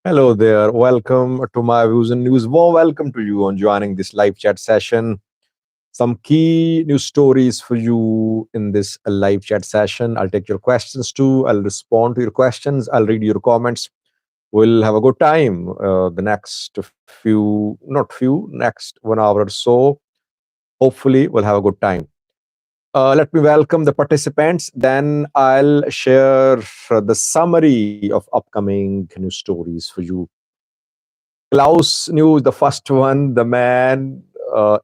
Hello there. Welcome to my views and news. Warm welcome to you on joining this live chat session. Some key news stories for you in this live chat session. I'll take your questions too. I'll respond to your questions. I'll read your comments. We'll have a good time. The next next 1 hour or so. Hopefully, we'll have a good time. Let me welcome the participants. Then I'll share the summary of upcoming news stories for you. Klaus News, the first one. The man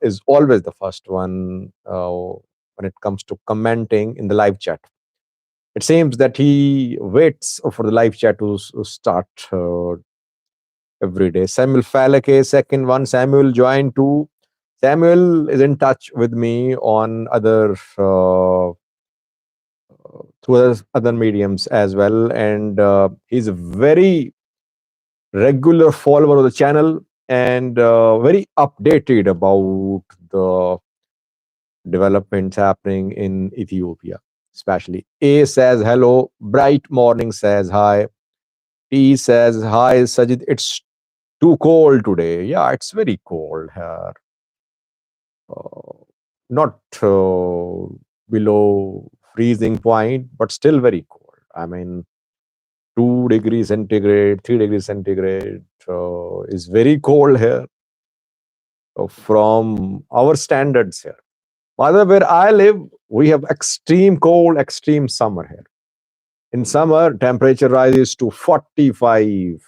is always the first one when it comes to commenting in the live chat. It seems that he waits for the live chat to start every day. Samuel Falake, second one. Samuel joined too. Samuel is in touch with me on other mediums as well, and he's a very regular follower of the channel and very updated about the developments happening in Ethiopia, especially. A says hello, bright morning says hi. T says hi, Sajid. It's too cold today. Yeah, it's very cold here. Not below freezing point, but still very cold. I mean, 2 degrees centigrade, 3 degrees centigrade is very cold here from our standards here. Rather, where I live, we have extreme cold, extreme summer here. In summer, temperature rises to 45,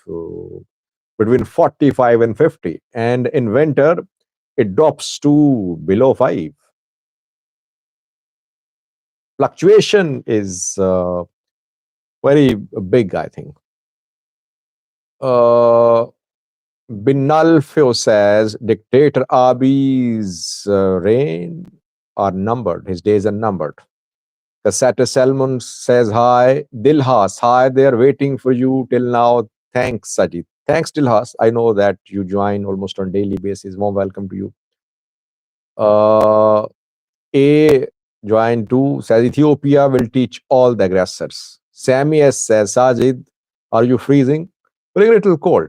between 45 and 50. And in winter, it drops to below 5. Fluctuation is very big, I think. Binalfio says dictator Abi's reign are numbered. His days are numbered. Cassette Salmon says hi. Dilhas, hi there, waiting for you till now. Thanks, Sajid. Thanks, Dilhas. I know that you join almost on daily basis. Warm welcome to you. A joined too, says Ethiopia will teach all the aggressors. Sammy S says, Sajid, are you freezing? Feeling a little cold.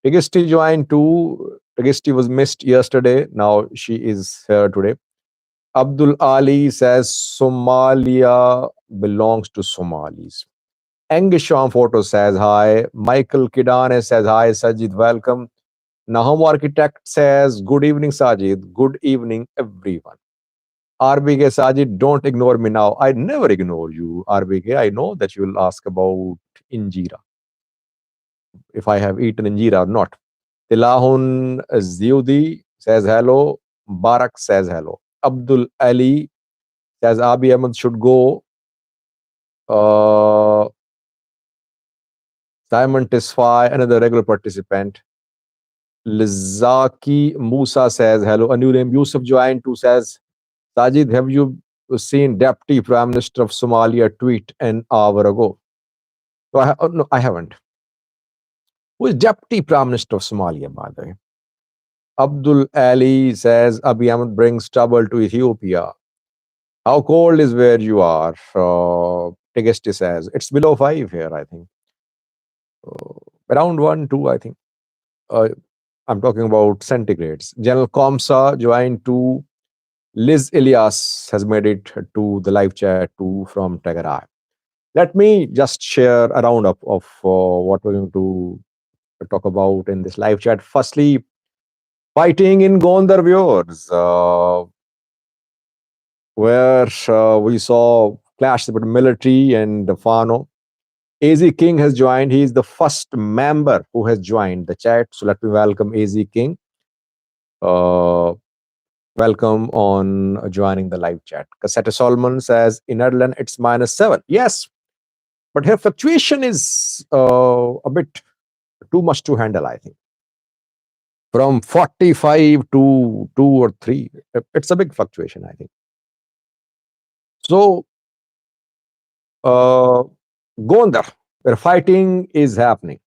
Tegisti joined too. Tegisti was missed yesterday. Now she is here today. Abdul Ali says Somalia belongs to Somalis. Engisham Photo says hi. Michael Kidane says hi. Sajid, welcome. Nahum Architect says good evening, Sajid. Good evening, everyone. RBK Sajid, don't ignore me now. I never ignore you, RBK. I know that you will ask about injera, if I have eaten injera or not. Tilahun Ziudi says hello. Barak says hello. Abdul Ali says Abi Ahmed should go. Simon Tisfai, another regular participant. Lizaki Musa says hello. A new name. Yusuf joined too, says Sajid, have you seen Deputy Prime Minister of Somalia tweet an hour ago? No, I haven't. Who is Deputy Prime Minister of Somalia, by the way? Abdul Ali says Abiy Ahmed brings trouble to Ethiopia. How cold is where you are? Tegesti says it's below 5 here, I think. Around 1, 2, I think. I'm talking about centigrades. General Komsa joined to Liz Elias has made it to the live chat too from Tagarai. Let me just share a roundup of what we're going to talk about in this live chat. Firstly, fighting in Gondar viewers, where we saw clash between military and the Fano. AZ King has joined. He is the first member who has joined the chat. So let me welcome AZ King. Welcome on joining the live chat. Cassette Solomon says in Netherlands it's -7. Yes, but here fluctuation is a bit too much to handle, I think. From 45 to 2 or 3, it's a big fluctuation, I think. So, Gondar, where fighting is happening.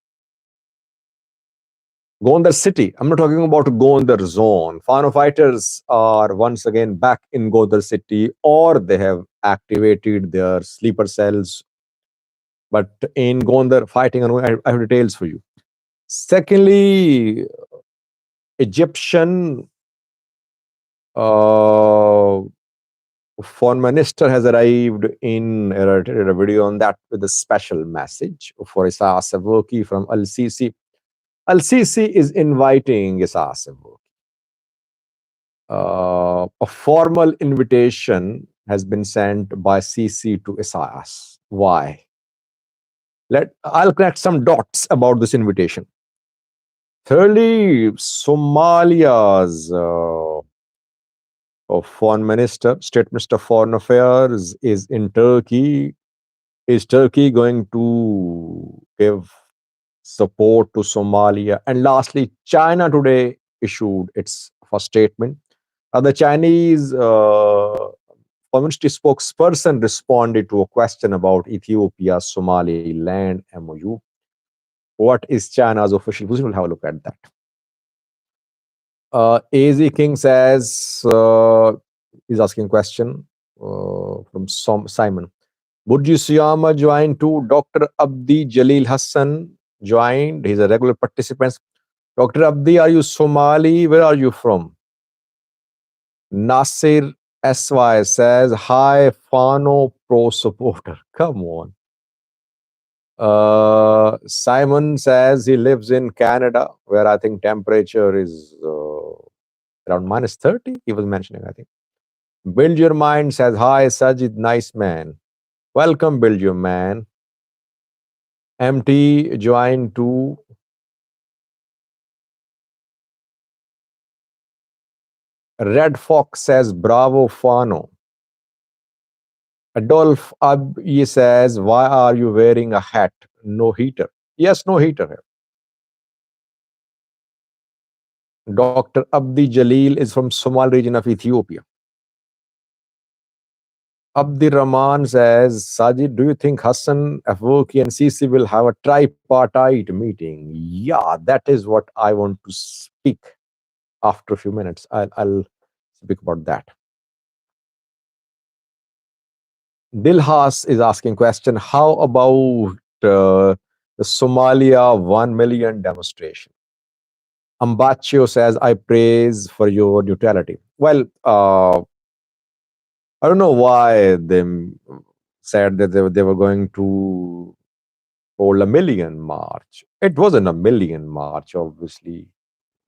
Gondar city, I'm not talking about Gondar zone. Fano fighters are once again back in Gondar city, or they have activated their sleeper cells. But in Gondar fighting, I have details for you. Secondly, Egyptian uh, foreign minister has arrived in Eritrea, a video on that with a special message for Isaias Afwerki from Al Sisi. Al Sisi is inviting Isaias Afwerki. A formal invitation has been sent by Sisi to Isaias. Why? I'll connect some dots about this invitation. Thirdly, Somalia's foreign minister, state minister of foreign affairs, is in Turkey. Is Turkey going to give support to Somalia? And lastly, China today issued its first statement. The Chinese communist spokesperson responded to a question about Ethiopia's Somaliland MOU. What is China's official position? We'll have a look at that. AZ King says, he's asking a question from Simon. Burji Siyama joined too. Dr. Abdi Jalil Hassan joined. He's a regular participant. Dr. Abdi, are you Somali? Where are you from? Nasir SY says, hi, Fano Pro supporter. Come on. Simon says he lives in Canada, where I think temperature is around minus 30. He was mentioning, I think. Build Your Mind says, hi, Sajid, nice man. Welcome, Build Your Man. MT joined too. Red Fox says, bravo, Fano. Adolf Abye says, why are you wearing a hat? No heater. Yes, no heater here. Dr. Abdi Jalil is from Somal region of Ethiopia. Abdi Rahman says, Sajid, do you think Hassan, Afwerki and Sisi will have a tripartite meeting? Yeah, that is what I want to speak after a few minutes. I'll speak about that. Dilhas is asking question, how about the Somalia 1 million demonstration? Ambaccio says, I praise for your neutrality. Well, I don't know why they said that they were going to hold a million march. It wasn't a million march, obviously.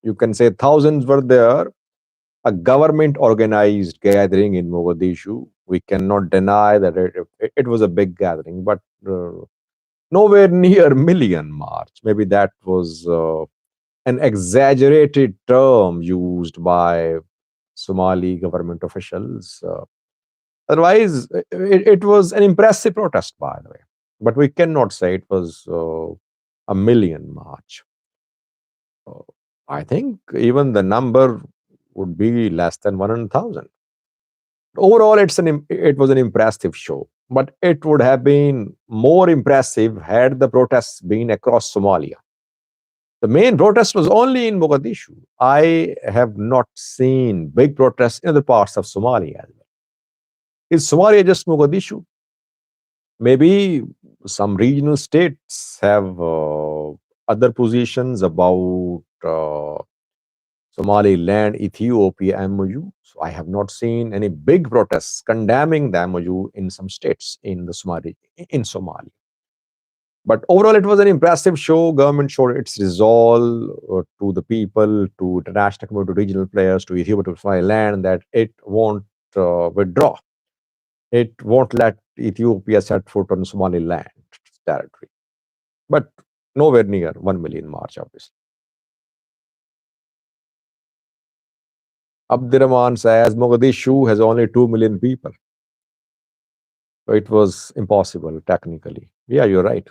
You can say thousands were there. A government organized gathering in Mogadishu. We cannot deny that it was a big gathering, but nowhere near million march. Maybe that was an exaggerated term used by Somali government officials. Otherwise, it was an impressive protest, by the way. But we cannot say it was a million march. Uh, I think even the number would be less than 100,000. Overall, it was an impressive show, but it would have been more impressive had the protests been across Somalia. The main protest was only in Mogadishu. I have not seen big protests in other parts of Somalia as well. Is Somalia just Mogadishu? Maybe some regional states have other positions about Somaliland, Ethiopia MOU. So I have not seen any big protests condemning the MOU in some states in Somalia. But overall, it was an impressive show. Government showed its resolve to the people, to international community, to regional players, to Ethiopia, to Somaliland, that it won't withdraw. It won't let Ethiopia set foot on Somaliland territory. But nowhere near 1 million march, obviously. Abdirahman says Mogadishu has only 2 million people. So it was impossible technically. Yeah, you're right.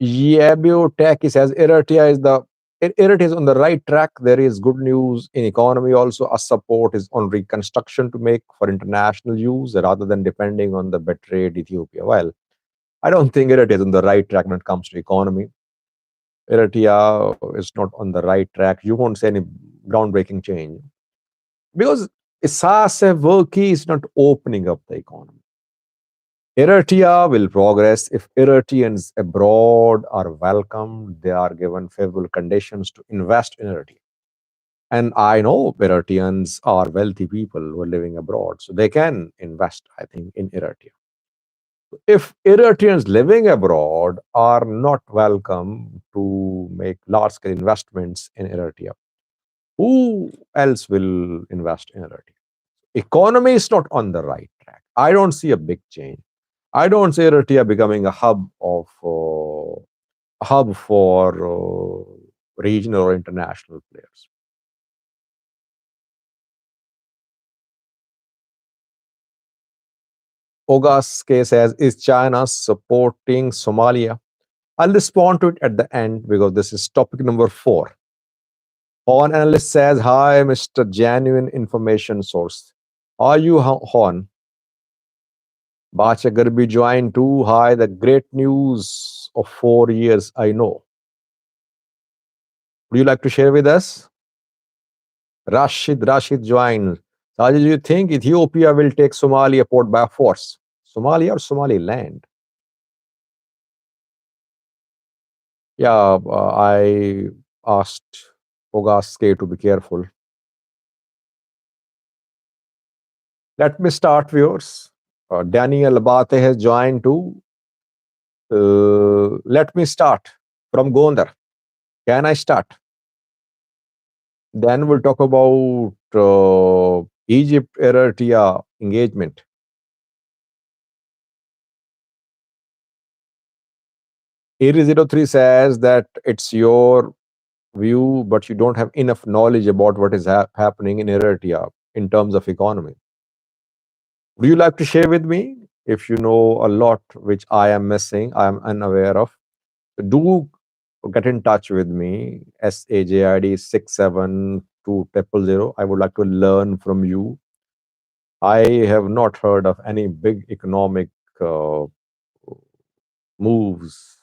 Yabio Tech says Eritrea is on the right track. There is good news in economy also. A support is on reconstruction to make for international use rather than depending on the betrayed Ethiopia. Well, I don't think Eritrea is on the right track when it comes to economy. Eritrea is not on the right track. You won't see any groundbreaking change because Isaias Afwerki is not opening up the economy. Eritrea will progress if Eritreans abroad are welcomed, they are given favorable conditions to invest in Eritrea. And I know Eritreans are wealthy people who are living abroad, so they can invest, I think, in Eritrea. If Eritreans living abroad are not welcome to make large scale investments in Eritrea, who else will invest in Eritrea? Economy is not on the right track. I don't see a big change. I don't see Eritrea becoming a hub for regional or international players. Oga's case says, is China supporting Somalia? I'll respond to it at the end because this is topic number 4. Horn analyst says, hi, Mr. Genuine Information Source. Are you Horn? Bacha Garbi joined too. Hi, the great news of 4 years, I know. Would you like to share with us? Rashid joined. Sajid, do you think Ethiopia will take Somalia port by force? Somalia or Somaliland? Yeah, I asked Ogaske to be careful. Let me start, viewers. Daniel Abate has joined too. Let me start from Gondar. Can I start? Then we'll talk about Egypt Eritrea engagement. Eri03 says that it's your view, but you don't have enough knowledge about what is happening in Eritrea in terms of economy. Would you like to share with me if you know a lot which I am missing, I am unaware of? Do get in touch with me, SAJID 67200. I would like to learn from you. I have not heard of any big economic uh, moves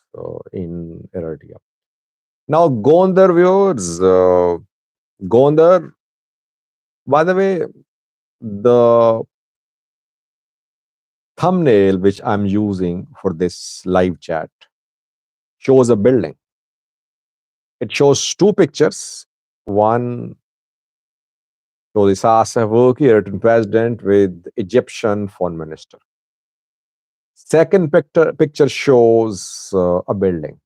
in Eritrea. Now, Gondar viewers, Gondar, by the way, the thumbnail which I'm using for this live chat shows a building. It shows two pictures. One shows Isaias Eritrean president with Egyptian foreign minister. Second picture shows a building,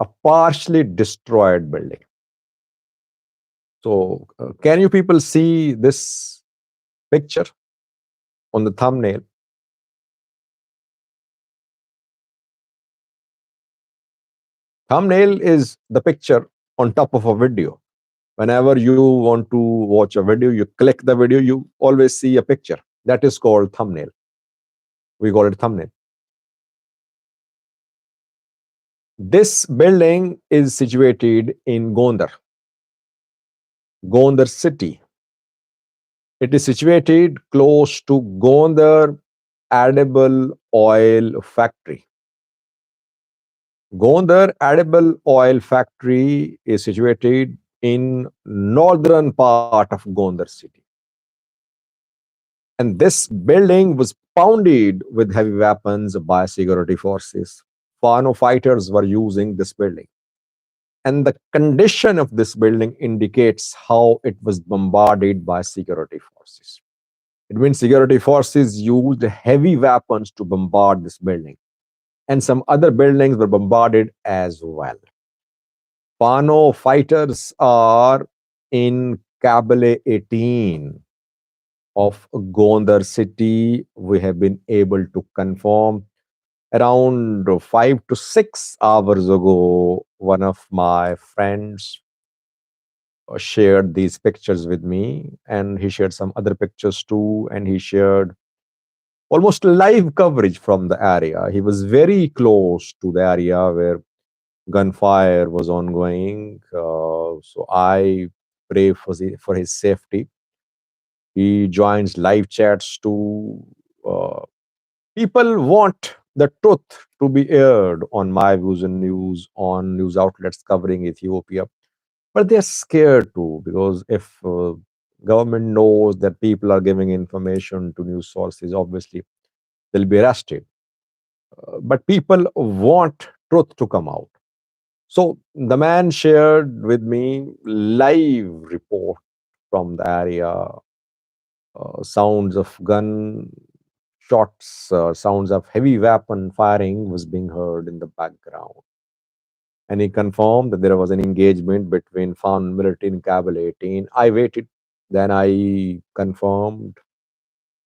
a partially destroyed building. So, can you people see this picture on the thumbnail? Thumbnail is the picture on top of a video. Whenever you want to watch a video, you click the video, you always see a picture. That is called thumbnail. We call it thumbnail. This building is situated in Gondar, Gondar city. It is situated close to Gondar edible oil factory. Gondar edible oil factory is situated in northern part of Gondar city. And this building was pounded with heavy weapons by security forces. Fano fighters were using this building. And the condition of this building indicates how it was bombarded by security forces. It means security forces used heavy weapons to bombard this building. And some other buildings were bombarded as well. Fano fighters are in Kabale 18 of Gondar city. We have been able to confirm around 5 to 6 hours ago. One of my friends shared these pictures with me, and he shared some other pictures too, and he shared almost live coverage from the area. He was very close to the area where gunfire was ongoing. So I pray for his safety. He joins live chats too. Uh, People want the truth to be aired on my views and news, on news outlets covering Ethiopia, but they're scared too because if government knows that people are giving information to news sources, obviously they'll be arrested. But people want truth to come out. So the man shared with me live report from the area, sounds of gun shots, sounds of heavy weapon firing was being heard in the background. And he confirmed that there was an engagement between foreign military and Kabul 18. I waited. Then I confirmed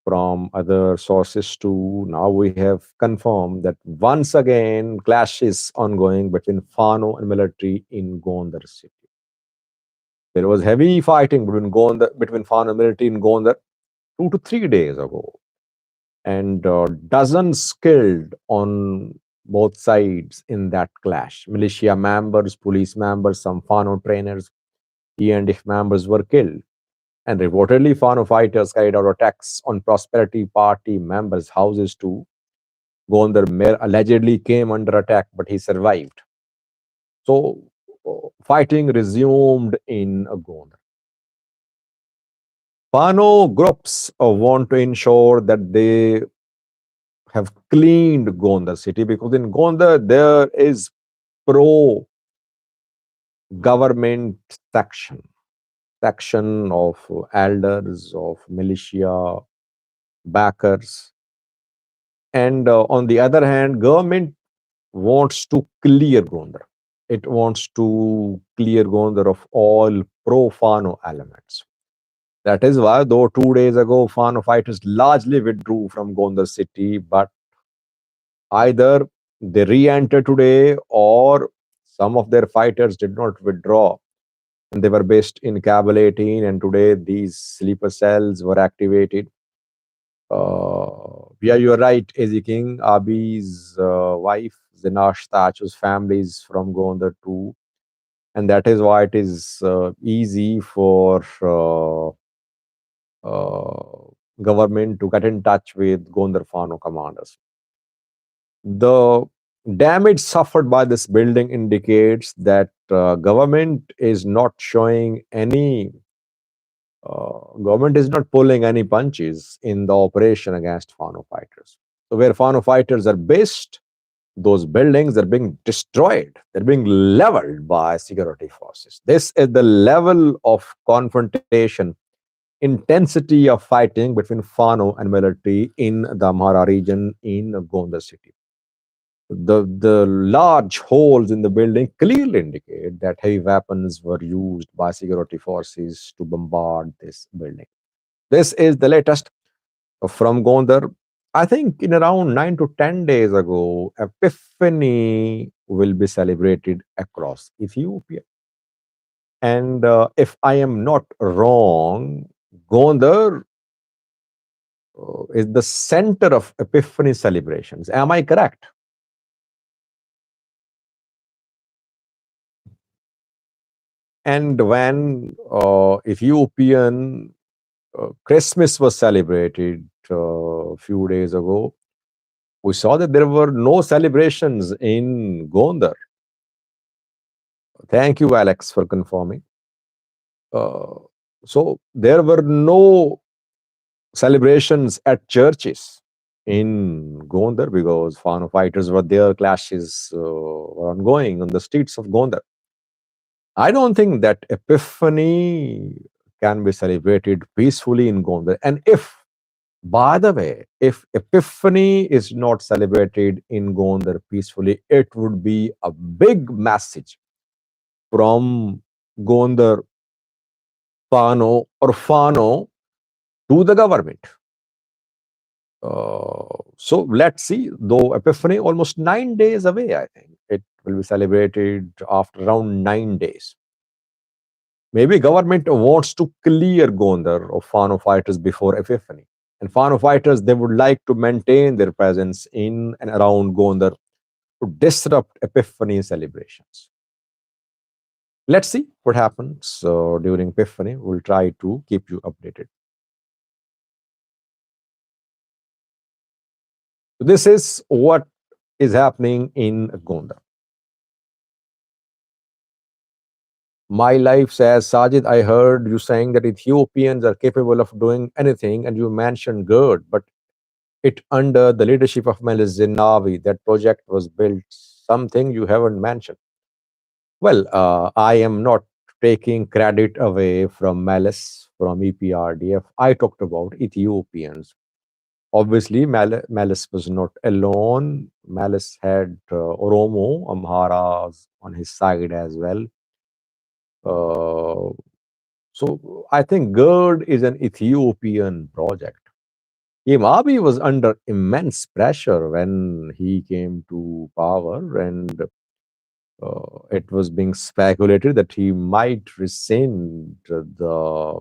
from other sources too. Now we have confirmed that once again clash is ongoing between Fano and military in Gondar city. There was heavy fighting between Fano and military in Gondar 2 to 3 days ago, and dozens killed on both sides in that clash. Militia members, police members, some Fano trainers, E&F members were killed. And reportedly, Fano fighters carried out attacks on Prosperity Party members' houses too. Gondar mayor allegedly came under attack, but he survived. So, fighting resumed in Gondar. Fano groups want to ensure that they have cleaned Gondar city, because in Gondar there is pro government section of elders, of militia backers, and on the other hand, government wants to clear Gondar. It wants to clear Gondar of all pro-Fano elements. That is why, though 2 days ago, Fano fighters largely withdrew from Gondar city, but either they re-enter today, or some of their fighters did not withdraw and they were based in Kabul 18, and today these sleeper cells were activated. Yeah, you're right, Ezi King. Abi's wife, Zinash Tachu's family is from Gondar too. And that is why it is easy for government to get in touch with Gondar Fano commanders. The damage suffered by this building indicates that government is not showing any government is not pulling any punches in the operation against Fano fighters. So where Fano fighters are based, those buildings are being destroyed. They're being leveled by security forces. This is the level of confrontation, intensity of fighting between Fano and military in the Amhara region in Gondar city. The large holes in the building clearly indicate that heavy weapons were used by security forces to bombard this building. This is the latest from Gondar. I think in around 9 to 10 days ago, Epiphany will be celebrated across Ethiopia. And if I am not wrong, Gondar is the center of Epiphany celebrations. Am I correct? And when Ethiopian Christmas was celebrated a few days ago, we saw that there were no celebrations in Gondar. Thank you, Alex, for confirming. Uh, so there were no celebrations at churches in Gondar because Fano fighters were there, clashes were ongoing on the streets of Gondar. I don't think that Epiphany can be celebrated peacefully in Gondar. And if, by the way, if Epiphany is not celebrated in Gondar peacefully, it would be a big message from Gondar Fano to the government. So let's see. Though Epiphany almost 9 days away, I think it will be celebrated after around 9 days. Maybe government wants to clear Gondar of Fano fighters before Epiphany. And Fano fighters, they would like to maintain their presence in and around Gondar to disrupt Epiphany celebrations. Let's see what happens during Epiphany. We'll try to keep you updated. This is what is happening in Gondar. My life says, Sajid, I heard you saying that Ethiopians are capable of doing anything, and you mentioned good, but it under the leadership of Meles Zenawi. That project was built, something you haven't mentioned. Well, I am not taking credit away from Meles, from EPRDF. I talked about Ethiopians. Obviously, Malice was not alone. Malice had Oromo, Amharas on his side as well. Uh, so I think GERD is an Ethiopian project. Imabi was under immense pressure when he came to power, and it was being speculated that he might rescind the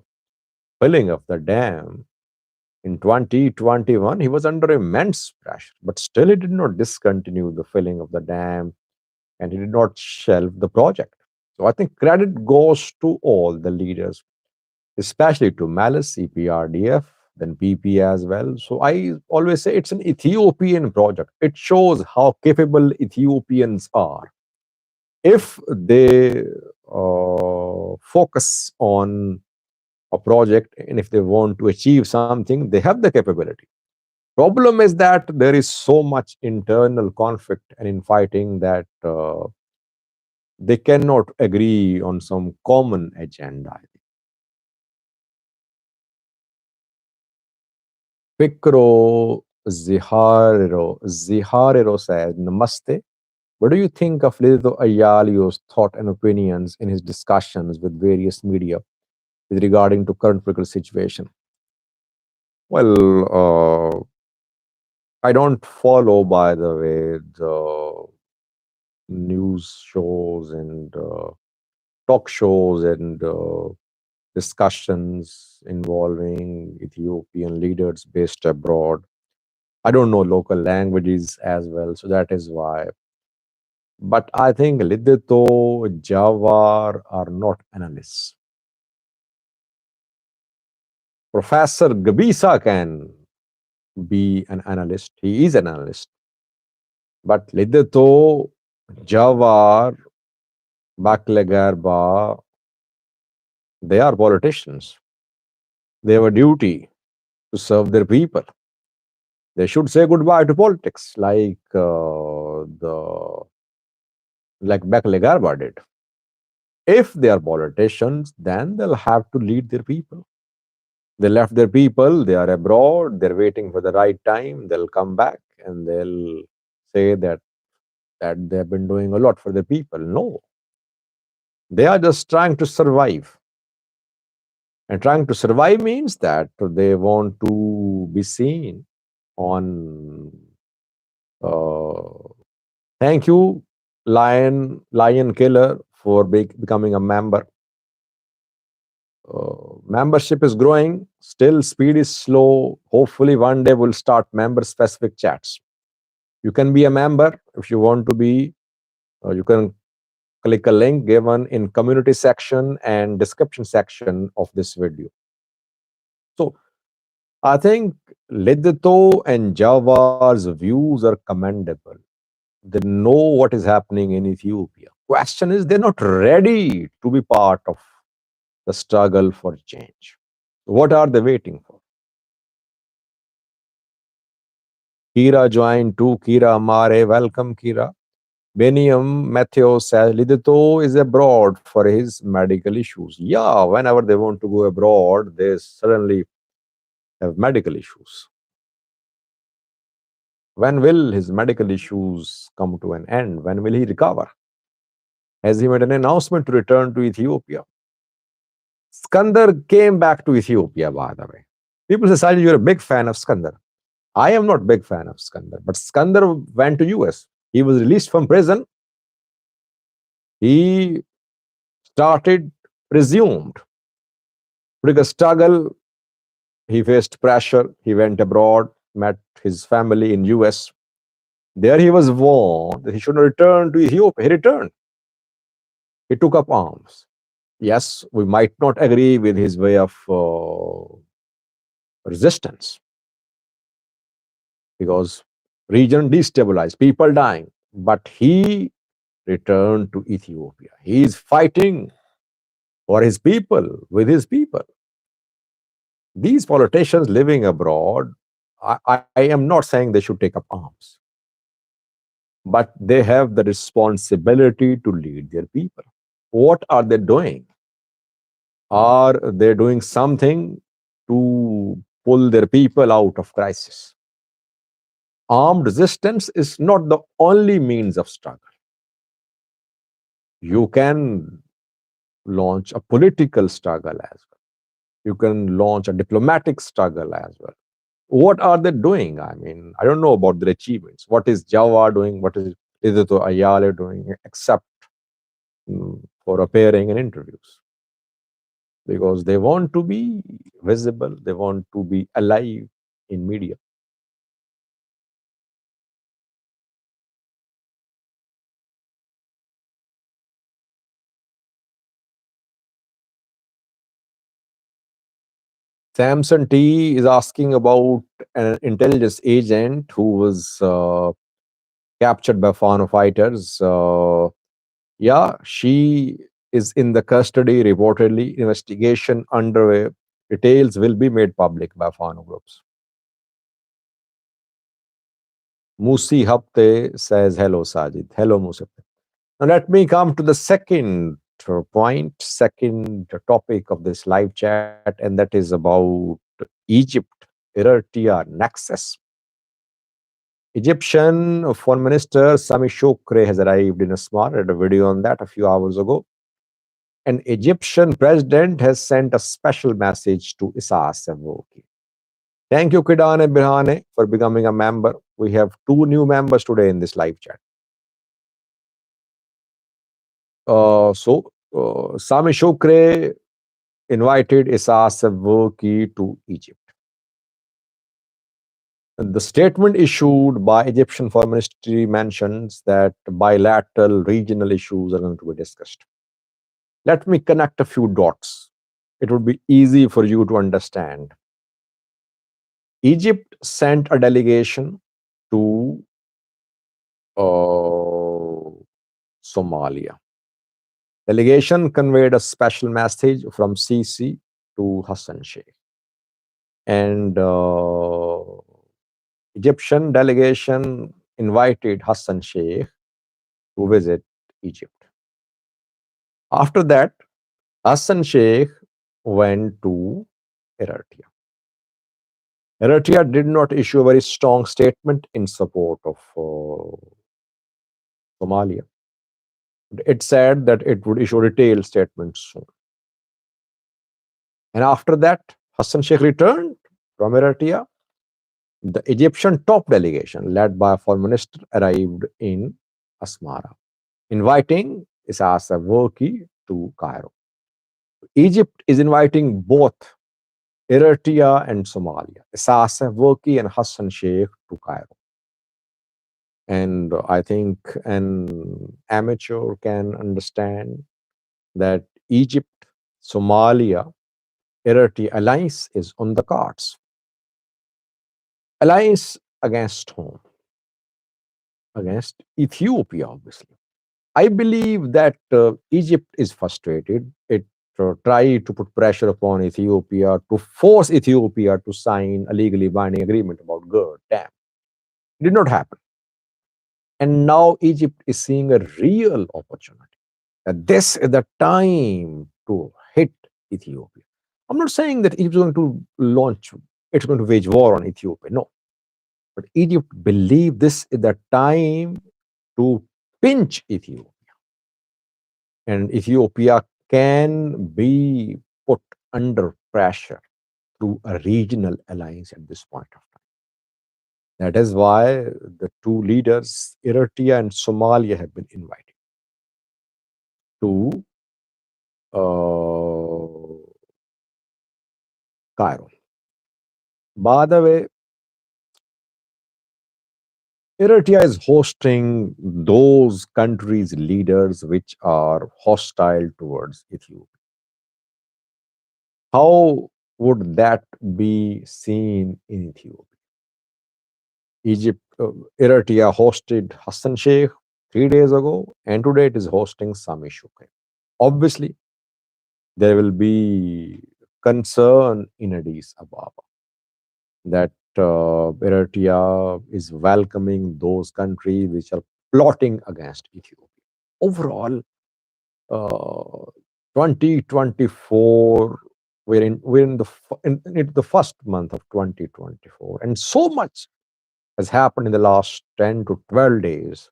filling of the dam. In 2021, he was under immense pressure, but still he did not discontinue the filling of the dam and he did not shelve the project. So I think credit goes to all the leaders, especially to Malice, EPRDF, then PP as well. So I always say it's an Ethiopian project. It shows how capable Ethiopians are. If they focus on a project and if they want to achieve something, they have the capability. Problem is that there is so much internal conflict and infighting that they cannot agree on some common agenda. Fikro Ziharero says, Namaste. What do you think of Lido Ayalio's thought and opinions in his discussions with various media with regarding to current political situation? Well, I don't follow, by the way, the news shows and talk shows and discussions involving Ethiopian leaders based abroad. I don't know local languages as well, so that is why. But I think Lidito, Jawar are not analysts. Professor Gabisa can be an analyst. He is an analyst. But Lidito, Jawar, Baklegarba, they are politicians. They have a duty to serve their people. They should say goodbye to politics, like Baklegarba did. If they are politicians, then they'll have to lead their people. They left their people, they are abroad, they're waiting for the right time, they'll come back and they'll say that they've been doing a lot for their people. No. They are just trying to survive. And trying to survive means that they want to be seen on thank you, Lion Killer, for becoming a member. Membership is growing, still speed is slow. Hopefully one day we'll start member specific chats. You can be a member if you want to be. You can click a link given in community section and description section of this video. So I think Ledito and Jawa's views are commendable. They know what is happening in Ethiopia. Question is, they're not ready to be part of the struggle for change. What are they waiting for? Kira joined too. Kira Amare, welcome, Kira. Beniam Matthew says Lidito is abroad for his medical issues. Yeah, whenever they want to go abroad, they suddenly have medical issues. When will his medical issues come to an end? When will he recover? Has he made an announcement to return to Ethiopia? Skandar came back to Ethiopia, by the way. People say, Sajid, you're a big fan of Skandar. I am not big fan of Skandar, but Skandar went to US. He was released from prison. He resumed. Political struggle, he faced pressure. He went abroad, met his family in US. There he was warned that he should not return to Ethiopia. He returned. He took up arms. Yes, we might not agree with his way of resistance because region destabilized, people dying. But he returned to Ethiopia. He is fighting for his people, with his people. These politicians living abroad I am not saying they should take up arms, but they have the responsibility to lead their people. What are they doing? Are they doing something to pull their people out of crisis? Armed resistance is not the only means of struggle. You can launch a political struggle as well. You can launch a diplomatic struggle as well. What are they doing? I mean, I don't know about their achievements. What is Java doing? What is Idrito Ayale doing, except for appearing in interviews? Because they want to be visible, they want to be alive in media. Samson T is asking about an intelligence agent who was captured by Fano fighters. Yeah, she is in the custody reportedly. Investigation underway. Details will be made public by Fano groups. Musi Hapte says, hello, Sajid. Hello, Musi. Now, let me come to the second point, second topic of this live chat, and that is about Egypt, Eritrea nexus. Egyptian Foreign Minister Sami Shokre has arrived in Asmar. I had a video on that a few hours ago. An Egyptian president has sent a special message to Isaias Afwerki. Thank you, Kidane Birhane, for becoming a member. We have two new members today in this live chat. Sami Shokre invited Isaias Afwerki to Egypt. The statement issued by Egyptian Foreign Ministry mentions that bilateral regional issues are going to be discussed. Let me connect a few dots. It would be easy for you to understand. Egypt sent a delegation to Somalia. Delegation conveyed a special message from Sisi to Hassan Sheikh. And Egyptian delegation invited Hassan Sheikh to visit Egypt. After that, Hassan Sheikh went to Eritrea. Eritrea did not issue a very strong statement in support of Somalia. It said that it would issue a detailed statement soon. And after that, Hassan Sheikh returned from Eritrea. The Egyptian top delegation, led by a foreign minister, arrived in Asmara, inviting Isaias Afwerki to Cairo. Egypt is inviting both Eritrea and Somalia, Isaias Afwerki and Hassan Sheikh to Cairo. And I think an amateur can understand that Egypt, Somalia, Eritrea alliance is on the cards. Alliance against whom? Against Ethiopia, obviously. I believe that Egypt is frustrated. It tried to put pressure upon Ethiopia to force Ethiopia to sign a legally binding agreement about GERD. Damn. It did not happen. And now Egypt is seeing a real opportunity. That this is the time to hit Ethiopia. I'm not saying that Egypt is going to launch, it's going to wage war on Ethiopia. No. But Egypt believe this is the time to pinch Ethiopia. And Ethiopia can be put under pressure through a regional alliance at this point of time. That is why the two leaders, Eritrea and Somalia, have been invited to Cairo. By the way, Eritrea is hosting those countries' leaders which are hostile towards Ethiopia. How would that be seen in Ethiopia? Egypt, Eritrea hosted Hassan Sheikh 3 days ago, and today it is hosting Sami Shukri. Obviously, there will be concern in Addis Ababa that Eritrea is welcoming those countries which are plotting against Ethiopia. Overall, uh, 2024, we're in into the first month of 2024, and so much has happened in the last 10 to 12 days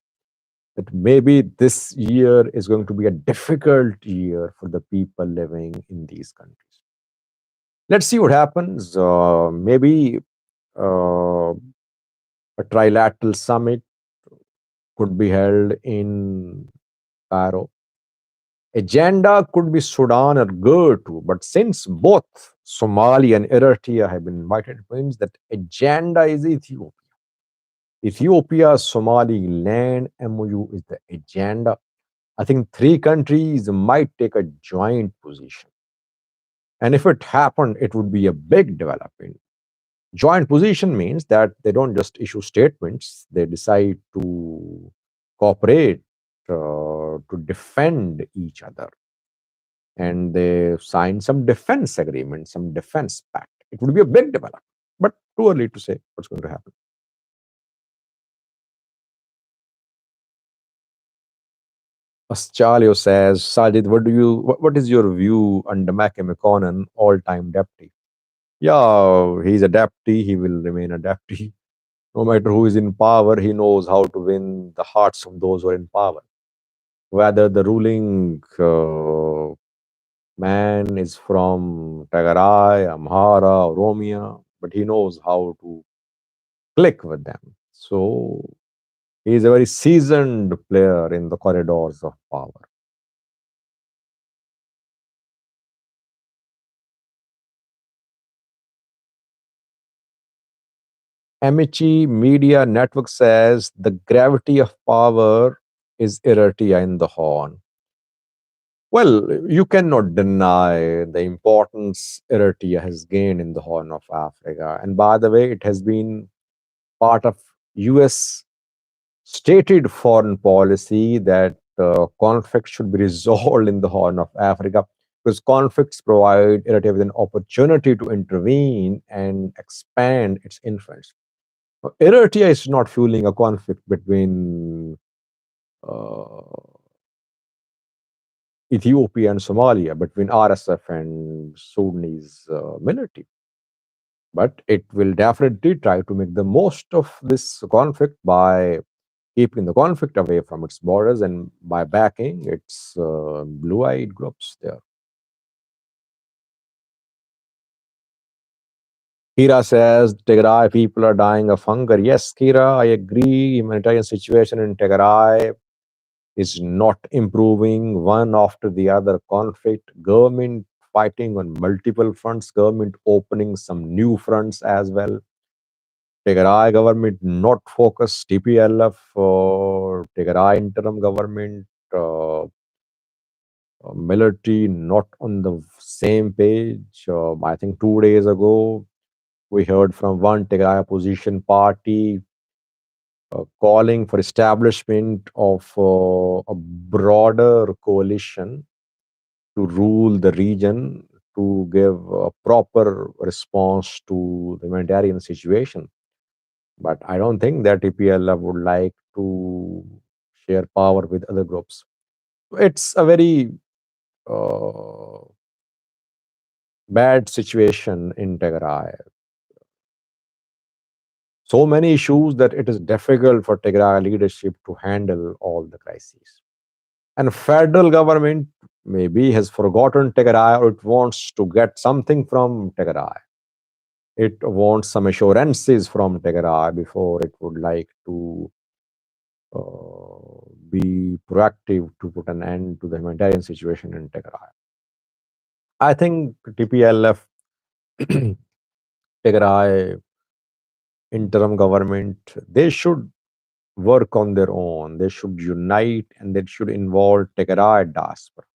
that maybe this year is going to be a difficult year for the people living in these countries. Let's see what happens. Maybe uh, a trilateral summit could be held in Cairo. Agenda could be Sudan or Gur too, but since both Somalia and Eritrea have been invited, it means that agenda is Ethiopia. Ethiopia Somaliland MOU is the agenda. I think three countries might take a joint position. And if it happened, it would be a big development. Joint position means that they don't just issue statements, they decide to cooperate to defend each other. And they sign some defense agreement, some defense pact. It would be a big development, but too early to say what's going to happen. Aschalio says, Sajid, what is your view on Demake McConnell, all-time deputy? Yeah, he's a deputy, he will remain a deputy. No matter who is in power, he knows how to win the hearts of those who are in power. Whether the ruling man is from Tagarai, Amhara, Oromia, but he knows how to click with them. So he is a very seasoned player in the corridors of power. Amici Media Network says the gravity of power is Eritrea in the Horn. Well, you cannot deny the importance Eritrea has gained in the Horn of Africa. And by the way, it has been part of US stated foreign policy that conflict should be resolved in the Horn of Africa because conflicts provide Eritrea with an opportunity to intervene and expand its influence. Eritrea is not fueling a conflict between uh, Ethiopia and Somalia, between RSF and Sudanese military. But it will definitely try to make the most of this conflict by keeping the conflict away from its borders and by backing its blue-eyed groups there. Kira says Tigray people are dying of hunger. Yes, Kira, I agree. Humanitarian situation in Tigray is not improving. One after the other conflict. Government fighting on multiple fronts. Government opening some new fronts as well. Tigray government not focused. TPLF or Tigray interim government. Military not on the same page. I think 2 days ago, we heard from one Tigray opposition party calling for establishment of a broader coalition to rule the region to give a proper response to the humanitarian situation. But I don't think that EPLF would like to share power with other groups. It's a very uh, bad situation in Tigray. So many issues that it is difficult for Tigray leadership to handle all the crises. And federal government maybe has forgotten Tigray or it wants to get something from Tigray. It wants some assurances from Tigray before it would like to be proactive to put an end to the humanitarian situation in Tigray. I think TPLF, Tigray interim government, they should work on their own. They should unite and they should involve Tigray diaspora.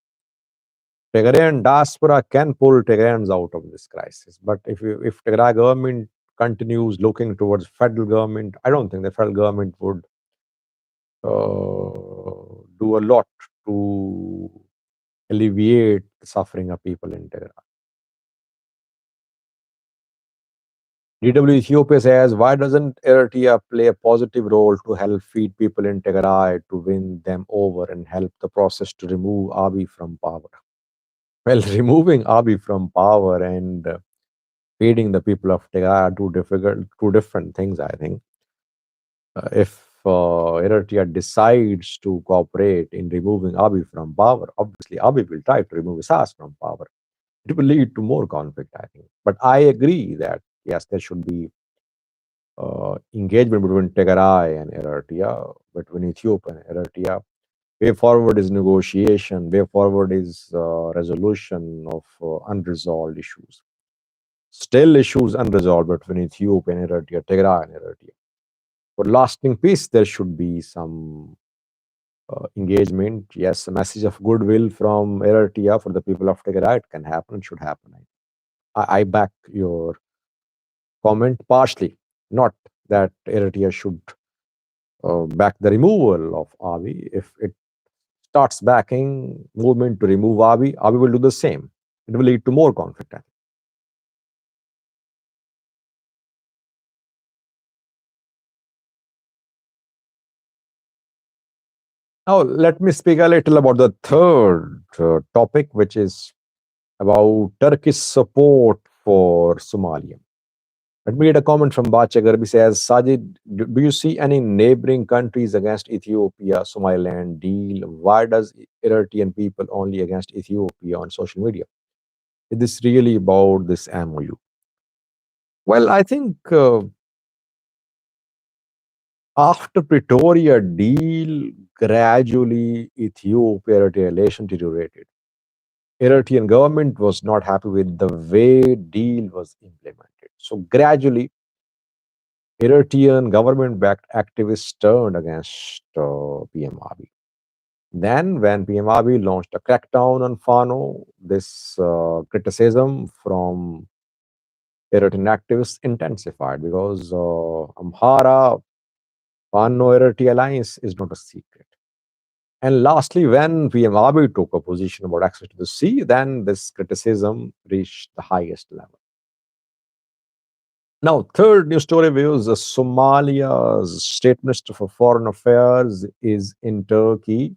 Tigrayan diaspora can pull Tigrayans out of this crisis. But if Tigray government continues looking towards federal government, I don't think the federal government would do a lot to alleviate the suffering of people in Tigray. DW Ethiopia says, why doesn't Eritrea play a positive role to help feed people in Tigray to win them over and help the process to remove Abiy from power? Well, removing Abiy from power and feeding the people of Tigray are two different things, I think. If Eritrea decides to cooperate in removing Abiy from power, obviously Abiy will try to remove Isaias from power. It will lead to more conflict, I think. But I agree that, yes, there should be engagement between Tigray and Eritrea, between Ethiopia and Eritrea. Way forward is negotiation. Way forward is resolution of unresolved issues. Still issues unresolved between Ethiopia and Eritrea, Tigray and Eritrea. For lasting peace, there should be some engagement. Yes, a message of goodwill from Eritrea for the people of Tigray. It can happen. It should happen. I back your comment partially. Not that Eritrea should back the removal of Abiy. If it starts backing movement to remove Abiy, Abiy will do the same. It will lead to more conflict. Now, let me speak a little about the third topic, which is about Turkish support for Somalia. Let me read a comment from Bacha Garbi says, Sajid, do you see any neighboring countries against Ethiopia, Somaliland deal? Why does Eritrean people only against Ethiopia on social media? Is this really about this MOU? Well, I think after Pretoria deal, gradually Ethiopia-Eritrea relation deteriorated. Eritrean government was not happy with the way deal was implemented. So gradually, Eritrean government-backed activists turned against PM Abiy. Then, when PM Abiy launched a crackdown on Fano, this criticism from Eritrean activists intensified because Amhara Fano Eritrea alliance is not a secret. And lastly, when PM Abiy took a position about access to the sea, then this criticism reached the highest level. Now, third news story views Somalia's State Minister for Foreign Affairs is in Turkey.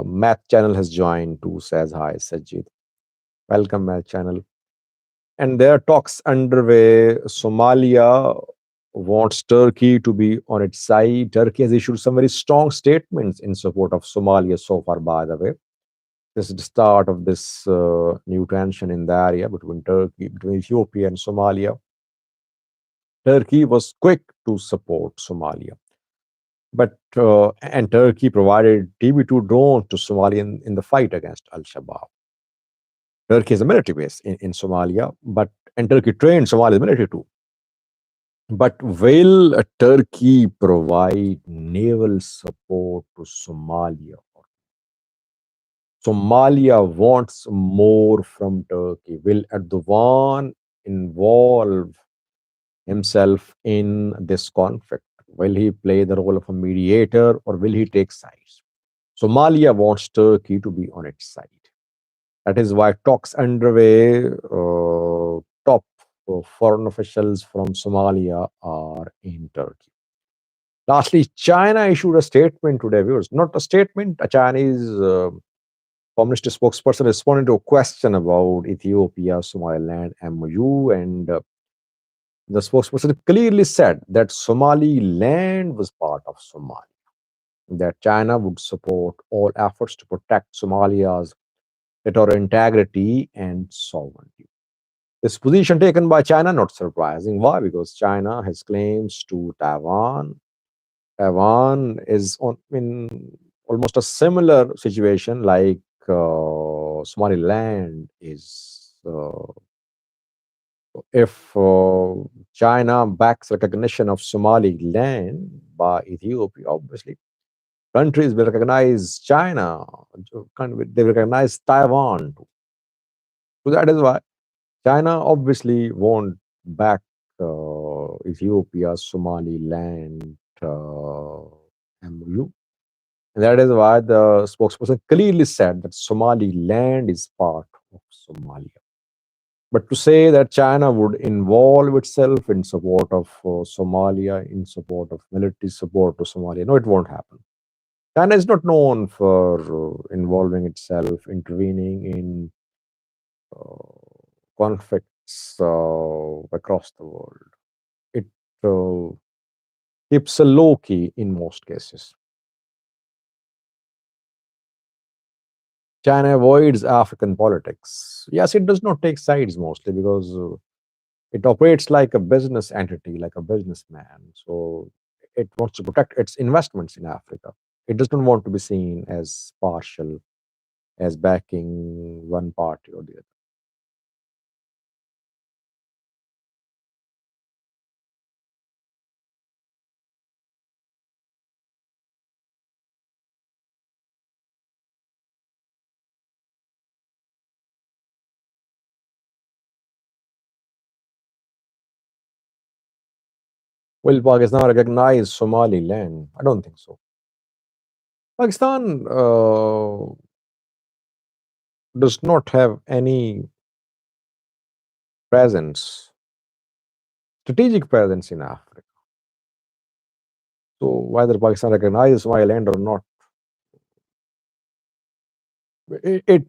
Math Channel has joined too, says hi, Sajid. Welcome, Math Channel. And there are talks underway. Somalia wants Turkey to be on its side. Turkey has issued some very strong statements in support of Somalia so far, by the way. This is the start of this new tension in the area between Turkey, between Ethiopia and Somalia. Turkey was quick to support Somalia, but and Turkey provided TB2 drones to Somalia in the fight against Al Shabaab. Turkey has a military base in Somalia, but and Turkey trained Somalia's military too. But will Turkey provide naval support to Somalia? Somalia wants more from Turkey. Will Erdogan involve himself in this conflict? Will he play the role of a mediator or will he take sides? Somalia wants Turkey to be on its side. That is why talks underway. Top foreign officials from Somalia are in Turkey. Lastly, China issued a statement today, viewers. Not a statement, a Chinese Communist spokesperson responded to a question about Ethiopia, Somaliland, MOU, and the spokesperson clearly said that Somaliland was part of Somalia, that China would support all efforts to protect Somalia's territorial integrity and sovereignty. This position taken by China, not surprising. Why? Because China has claims to Taiwan. Taiwan is in almost a similar situation like Somaliland is. If China backs recognition of Somaliland by Ethiopia, obviously countries will recognize China, they recognize Taiwan too. So that is why China obviously won't back Ethiopia, Somaliland MOU. And that is why the spokesperson clearly said that Somaliland is part of Somalia. But to say that China would involve itself in support of Somalia, in support of military support to Somalia, no, it won't happen. China is not known for involving itself, intervening in conflicts across the world. It uh, keeps a low key in most cases. China avoids African politics. Yes, it does not take sides mostly because it operates like a business entity, like a businessman. So it wants to protect its investments in Africa. It does not want to be seen as partial, as backing one party or the other. Will Pakistan recognize Somaliland? I don't think so. Pakistan does not have any presence, strategic presence in Africa. So whether Pakistan recognizes Somaliland or not, it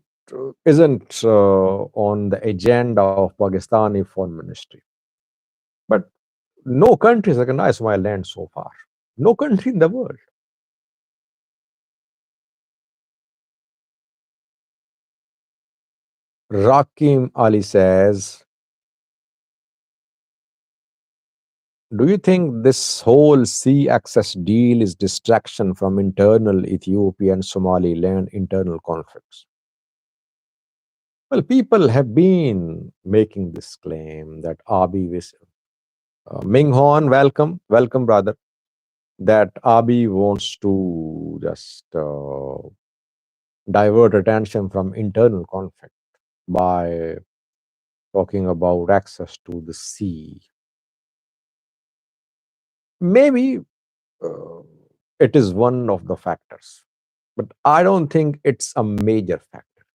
isn't on the agenda of Pakistani foreign ministry. But no country has recognized Somaliland so far. No country in the world. Rakim Ali says, do you think this whole sea access deal is distraction from internal Ethiopian Somaliland internal conflicts? Well, people have been making this claim that Abiy is Ming Hon, welcome, brother. That Abiy wants to just divert attention from internal conflict by talking about access to the sea. Maybe uh, it is one of the factors, but I don't think it's a major factor.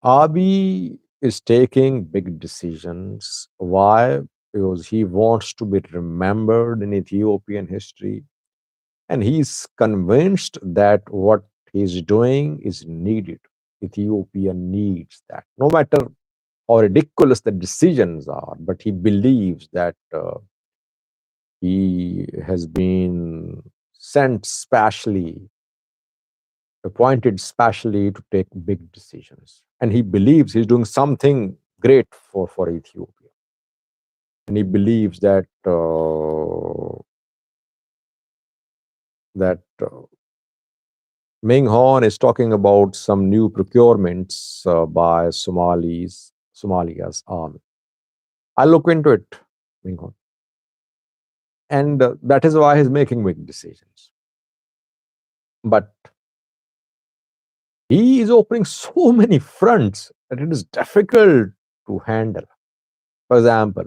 Abiy is taking big decisions. Why? Because he wants to be remembered in Ethiopian history. And he's convinced that what he's doing is needed. Ethiopia needs that. No matter how ridiculous the decisions are, but he believes that he has been sent specially, appointed specially to take big decisions. And he believes he's doing something great for Ethiopia. And he believes that Ming Hon is talking about some new procurements by Somalia's army. I'll look into it, Ming Hon. And that is why he's making big decisions. But he is opening so many fronts that it is difficult to handle. For example,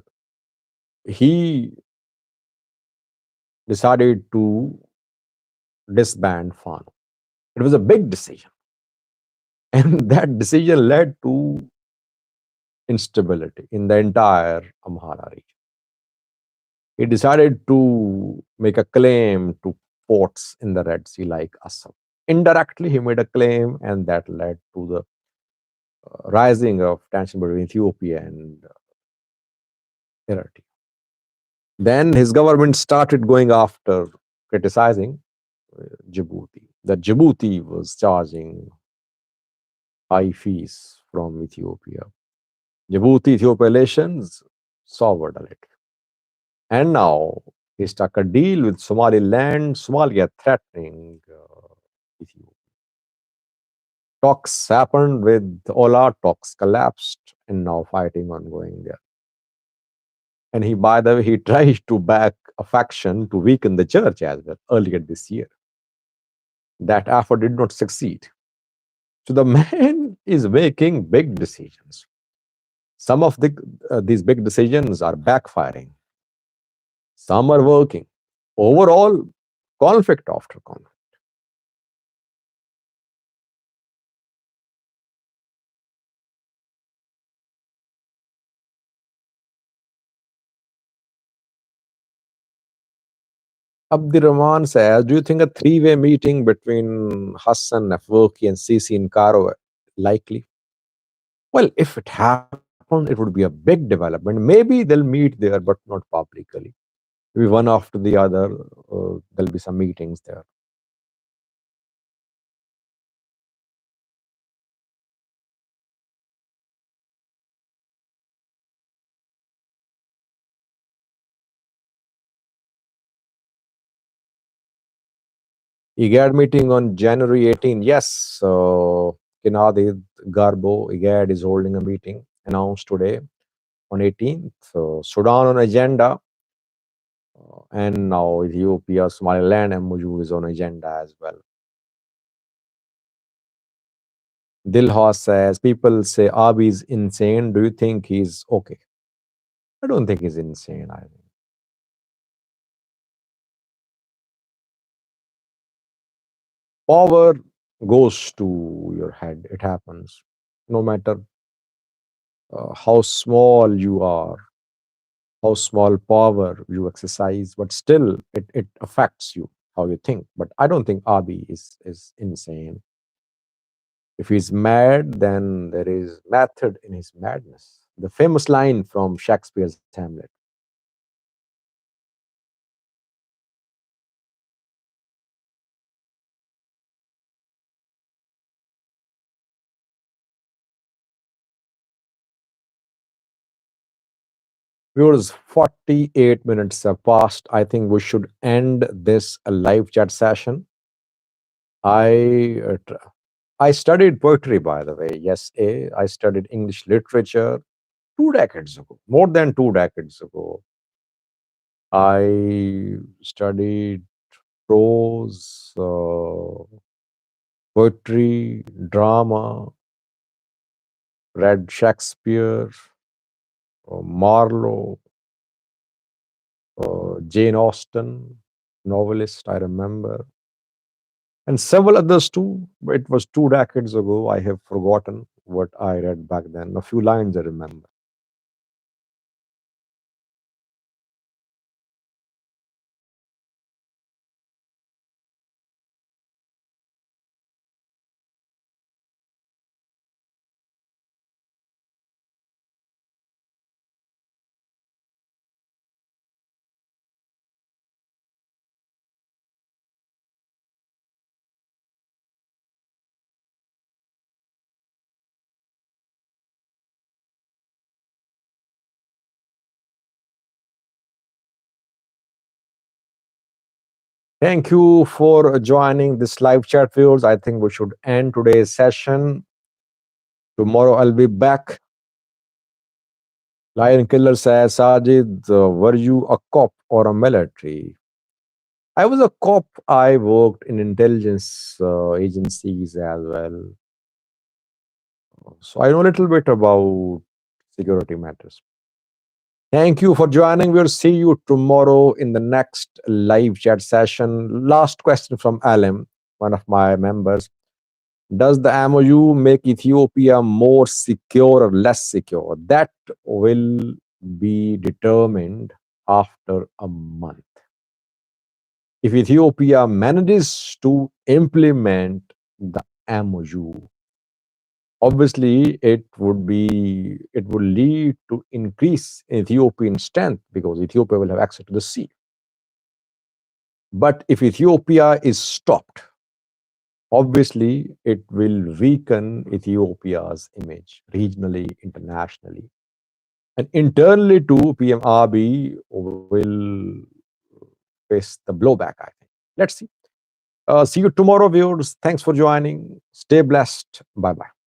he decided to disband Fano. It was a big decision. And that decision led to instability in the entire Amhara region. He decided to make a claim to ports in the Red Sea like Assam. Indirectly, he made a claim, and that led to the rising of tension between Ethiopia and Eritrea. Then his government started going after, criticizing Djibouti, that Djibouti was charging high fees from Ethiopia. Djibouti Ethiopia relations soured a little. And now he struck a deal with Somaliland, Somalia threatening Ethiopia. Talks happened with Ola, talks collapsed, and now fighting ongoing there. And he, by the way, he tried to back a faction to weaken the church as well earlier this year. That effort did not succeed. So the man is making big decisions. Some of these big decisions are backfiring. Some are working. Overall, conflict after conflict. Abdi Rahman says, do you think a three-way meeting between Hassan, Afwerki, and Sisi in Cairo likely? Well, if it happens, it would be a big development. Maybe they'll meet there, but not publicly. Maybe one after the other, there'll be some meetings there. IGAD meeting on January 18. Yes, so Kinadi Garbo, IGAD is holding a meeting announced today on 18th. So Sudan on agenda, and now Ethiopia, Somaliland, MOU is on agenda as well. Dilha says, people say Abiy is insane. Do you think he's okay? I don't think he's insane. I think power goes to your head. It happens. No matter how small you are, how small power you exercise, but still it affects you, how you think. But I don't think Abiy is insane. If he's mad, then there is method in his madness. The famous line from Shakespeare's Hamlet. Viewers, 48 minutes have passed. I think we should end this live chat session. I studied poetry, by the way. Yes, I studied English literature 2 decades ago, more than 2 decades ago. I studied prose, poetry, drama, read Shakespeare, Marlowe, Jane Austen, novelist, I remember, and several others too. It was 2 decades ago. I have forgotten what I read back then. A few lines I remember. Thank you for joining this live chat, viewers. I think we should end today's session. Tomorrow I'll be back. Lion Killer says, Sajid, were you a cop or a military? I was a cop. I worked in intelligence agencies as well. So I know a little bit about security matters. Thank you for joining. We'll see you tomorrow in the next live chat session. Last question from Alim, one of my members. Does the MOU make Ethiopia more secure or less secure? That will be determined after a month. If Ethiopia manages to implement the MOU, obviously it will lead to increase in Ethiopian strength because Ethiopia will have access to the sea. But if Ethiopia is stopped, obviously it will weaken Ethiopia's image regionally, internationally. And internally too, PM Abiy will face the blowback, I think. Let's see. See you tomorrow, viewers. Thanks for joining. Stay blessed. Bye bye.